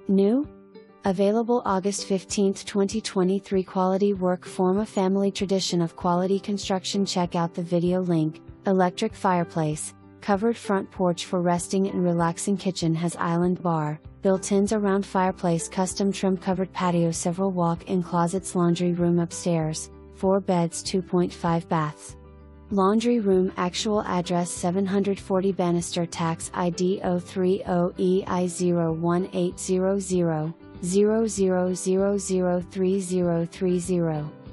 New? Available August 15, 2023. Quality work form a family tradition of quality construction. Check out the video link. Electric fireplace, covered front porch for resting and relaxing. Kitchen has island bar, built-ins around fireplace. Custom trim covered patio. Several walk-in closets. Laundry room upstairs, 4 beds 2.5 baths. Laundry room. Actual address 740 Banister TAX ID 030EI01800 00003030.